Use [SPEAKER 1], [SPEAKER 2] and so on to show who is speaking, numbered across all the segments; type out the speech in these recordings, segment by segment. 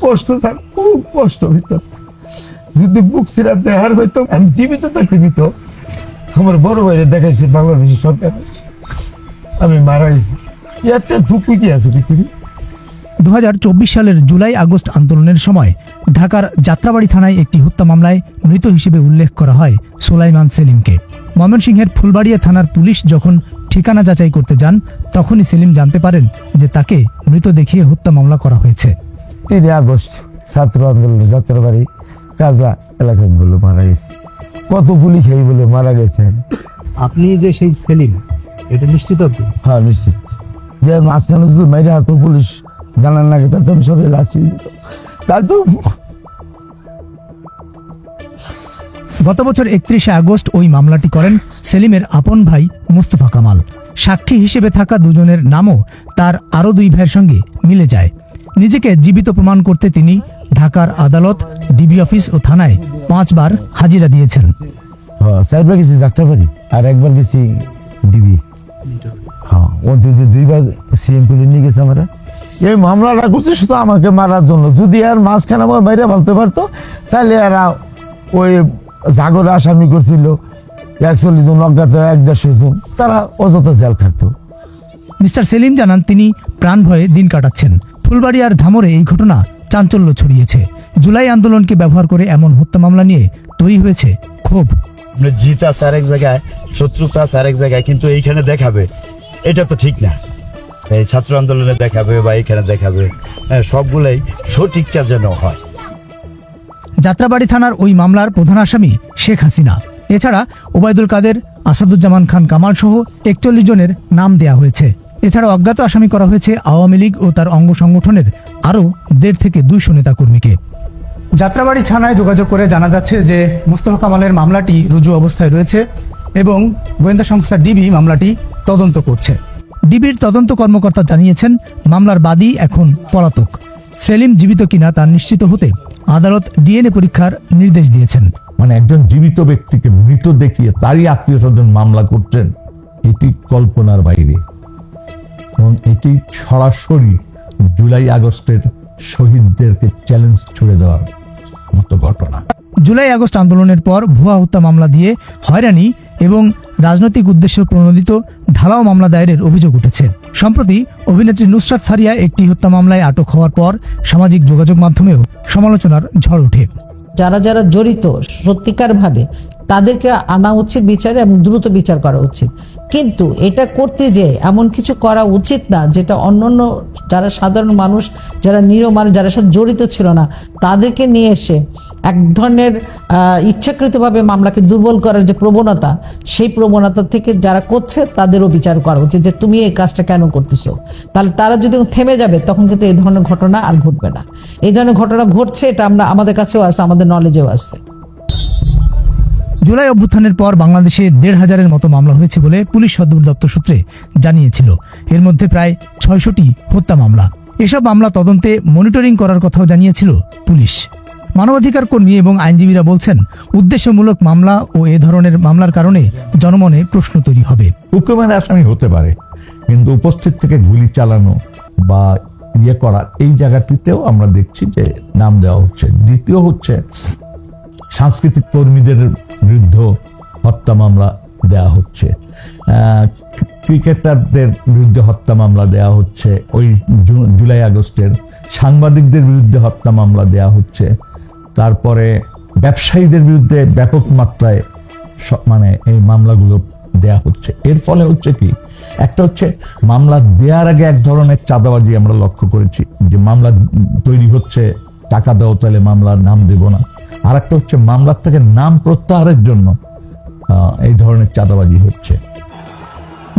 [SPEAKER 1] কষ্ট স্যার, খুব কষ্ট ভিতর। যদি বুক সিরাপ দেখার হইতো, আমি জীবিত থাকতে দিত। আমার বড় ভাইরে দেখাইছে বাংলাদেশের সরকার, আমি মারা গেছি। এতে দুঃখ কি আছে পৃথিবী?
[SPEAKER 2] 2024 সালের জুলাই আগস্ট আন্দোলনের সময় ঢাকার যাত্রাবাড়ি থানায় একটি হত্যা মামলায় মৃত হিসেবে উল্লেখ করা হয় সুলাইমান সেলিমকে। ময়মনসিংহের ফুলবাড়িয়া থানার পুলিশ যখন ঠিকানা যাচাই করতে যান, তখনই সেলিম জানতে পারেন যে তাকে মৃত দেখিয়ে হত্যা মামলা করা হয়েছে।
[SPEAKER 1] 3 আগস্ট ছাত্র আন্দোলনে যাত্রাবাড়ি কাজা এলাকায় বলে মারা গেছে। কত পুলিশ এই বলে মারা গেছেন।
[SPEAKER 3] আপনি যে সেই সেলিম, এটা নিশ্চিত আপনি?
[SPEAKER 1] হ্যাঁ নিশ্চিত। যে মাঝখানে যদি মেরে হাত পুলিশ জানার লাগে, তার তো আমি সবাই লাচি তার তো।
[SPEAKER 2] গত বছর 31 আগস্ট ওই মামলাটি করেন সেলিমের আপন ভাই মোস্তফা কামাল। সাক্ষী হিসেবে থাকা দুজনের নামও তার আরও 2 ভাইয়ের সঙ্গে মিলে যায়। নিজেকে জীবিত প্রমাণ করতে তিনি ঢাকার আদালত, ডিবি অফিস ও থানায় 5 বার হাজিরা দিয়েছেন।
[SPEAKER 1] হ্যাঁ 4 বার গেছি যাত্রাবাড়ি, আর 1 বার গেছি ডিবি। হ্যাঁ ও 2 বার সিএম পুলিশ নিয়ে গেছে। আমরা এই মামলাটা করছে শুধু আমাকে মারার জন্য। যদি আর মাঝখানে আমার বাইরে বলতে পারতো, তাহলে এরা ওই জাগরে আসামি করছিল 41 জন, অজ্ঞাত 150 জন, তারা অযথা জেল খাটতো।
[SPEAKER 2] মিস্টার সেলিম জানান তিনি প্রাণ ভয়ে দিন কাটাচ্ছেন। ফুলবাড়িয়ার ধামরে এই ঘটনা চাঞ্চল্য ছড়িয়েছে। জুলাই আন্দোলনকে ব্যবহার করে এমন হত্যা মামলা নিয়ে তৈরি হয়েছে ক্ষোভ।
[SPEAKER 4] জিত আছে আরেক জায়গায়, শত্রুতা আছে আরেক জায়গায়, কিন্তু এইখানে দেখাবে, এটা তো ঠিক না। এই ছাত্র আন্দোলনে দেখাবে বা এইখানে দেখাবে, সবগুলাই সঠিকটা যেন হয়।
[SPEAKER 2] যাত্রাবাড়ি থানার ওই মামলার প্রধান আসামি শেখ হাসিনা। এছাড়া ওবায়দুল কাদের, আসাদুজ্জামান খান কামাল সহ 41 জনের নাম দেয়া হয়েছে। এছাড়া অজ্ঞাত আসামি করা হয়েছে আওয়ামী লীগ ও তার অঙ্গ সংগঠনের আরও 1.5 থেকে 200 নেতাকর্মীকে। যাত্রাবাড়ি থানায় যোগাযোগ করে জানা যাচ্ছে যে মোস্তফা কামালের মামলাটি রুজু অবস্থায় রয়েছে এবং গোয়েন্দা সংস্থা ডিবি মামলাটি তদন্ত করছে। ডিবির তদন্ত কর্মকর্তা জানিয়েছেন, মামলার বাদী এখন পলাতক। সেলিম জীবিত কিনা তা নিশ্চিত হতে আদালত ডিএনএ পরীক্ষার নির্দেশ দিয়েছেন।
[SPEAKER 5] মানে একজন জীবিত ব্যক্তিকে মৃত দেখিয়ে তারই আত্মীয় স্বজন মামলা করছেন, এটি কল্পনার বাইরে এবং এটি সরাসরি জুলাই আগস্টের শহীদদেরকে চ্যালেঞ্জ ছুড়ে দেওয়ার মতো ঘটনা।
[SPEAKER 2] জুলাই আগস্ট আন্দোলনের পর ভুয়া হত্যা মামলা দিয়ে হয়রানি এবং রাজনৈতিক উদ্দেশ্য প্রণোদিত ঢালাও মামলা দায়েরের অভিযোগ উঠেছে। সম্প্রতি অভিনেত্রী নুসরাত ফারিয়া একটি হত্যা মামলায় আটক হওয়ার পর সামাজিক যোগাযোগ মাধ্যমেও সমালোচনার ঝড় ওঠে।
[SPEAKER 6] যারা যারা জড়িত সত্যিকার ভাবে, তাদেরকে আনা উচিত বিচারে এবং দ্রুত বিচার করা উচিত। কিন্তু এটা করতে যে এমন কিছু করা উচিত না যেটা অন্যান্য যারা সাধারণ মানুষ, যারা নিরীহ মানুষ, যারা সাথে জড়িত ছিল না, তাদেরকে নিয়ে এসে এক ধরনের ইচ্ছাকৃতভাবে মামলাকে দুর্বল করার যে প্রবণতা, সেই প্রবণতা থেকে যারা করছে তাদেরও বিচার করা উচিত যে তুমি এই কাজটা কেন করতেছো। তাহলে তারা যদি থেমে যাবে, তখন কিন্তু এই ধরনের ঘটনা আর ঘটবে না। এই ধরনের ঘটনা ঘটছে, এটা আমরা আমাদের কাছেও আছে, আমাদের নলেজেও আছে।
[SPEAKER 2] জুলাই অভ্যুত্থানের পর বাংলাদেশে 1,500-এর মতো মামলা হয়েছে বলে পুলিশ সদর দপ্তর সূত্রে জানিয়েছিল। এর মধ্যে প্রায় 600টি হত্যা মামলা। এসব মামলা তদন্তে মনিটরিং করার কথাও জানিয়েছিল পুলিশ। মানবাধিকার কর্মী এবং আইনজীবীরা বলছেন, উদ্দেশ্যমূলক মামলা ও এ ধরনের মামলার কারণে জনমনে প্রশ্ন তৈরি হবে।
[SPEAKER 5] হুকুমের আসামি হতে পারে, কিন্তু উপস্থিত থেকে গুলি চালানো বা ইয়ে করা, এই জায়গাটিতেও আমরা দেখছি যে নাম দেওয়া হচ্ছে। দ্বিতীয় হচ্ছে সাংস্কৃতিক কর্মীদের বিরুদ্ধে হত্যা মামলা দেয়া হচ্ছে, ক্রিকেটারদের বিরুদ্ধে হত্যা মামলা দেয়া হচ্ছে, ওই জুলাই আগস্টের সাংবাদিকদের বিরুদ্ধে হত্যা মামলা দেয়া হচ্ছে, তারপরে ব্যবসায়ীদের বিরুদ্ধে ব্যাপক মাত্রায় মানে এই মামলাগুলো দেয়া হচ্ছে। এর ফলে হচ্ছে কি, একটা হচ্ছে মামলা দেওয়ার আগে এক ধরনের চাঁদাবাজি আমরা লক্ষ্য করেছি, যে মামলা তৈরি হচ্ছে, টাকা দাও তাহলে মামলার নাম দেব না। আর একটা হচ্ছে মামলার থেকে নাম প্রত্যাহারের জন্য এই ধরনের চাঁদাবাজি হচ্ছে।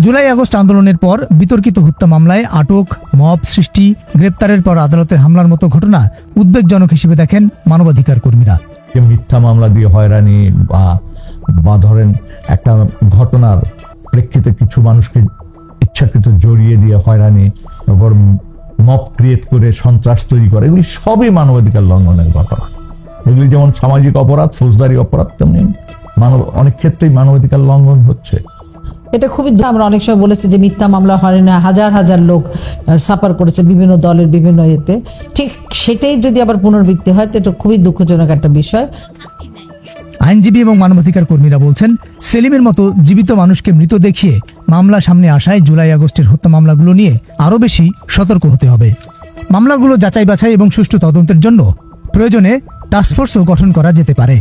[SPEAKER 2] জুলাই আগস্ট আন্দোলনের পর বিতর্কিত হত্যা মামলায় আটক, মব সৃষ্টি, গ্রেপ্তারের পর আদালতের হামলার মতো ঘটনা উদ্বেগজনক হিসেবে দেখেন মানবাধিকার কর্মীরা।
[SPEAKER 5] মিথ্যা মামলা দিয়ে হয়রানি বা ধরেন একটা ঘটনার প্রেক্ষিতে কিছু মানুষকে ইচ্ছাকৃত জড়িয়ে দিয়ে হয়রানি, তারপর মব ক্রিয়েট করে সন্ত্রাস তৈরি করে, এগুলি সবই মানবাধিকার লঙ্ঘনের ঘটনা। এগুলি যেমন সামাজিক অপরাধ, ফৌজদারি অপরাধ, তেমনি অনেক ক্ষেত্রেই মানবাধিকার লঙ্ঘন হচ্ছে।
[SPEAKER 6] এটা খুবই আমরা অনেক সময় বলেছি যে মিথ্যা মামলা হয় না, হাজার হাজার লোক সাফার করেছে বিভিন্ন দলের বিভিন্ন ইয়েতে, ঠিক সেটাই যদি আবার পুনরাবৃত্তি হয় তো এটা খুবই দুঃখজনক একটা বিষয়।
[SPEAKER 2] আইনজীবী এবং মানবাধিকার কর্মীরা বলছেন, সেলিমের মতো জীবিত মানুষকে মৃত দেখিয়ে মামলা সামনে আসায় জুলাই আগস্টের হত্যা মামলাগুলো নিয়ে আরও বেশি সতর্ক হতে হবে। মামলাগুলো যাচাই বাছাই এবং সুষ্ঠু তদন্তের জন্য প্রয়োজনে টাস্কফোর্সও গঠন করা যেতে পারে।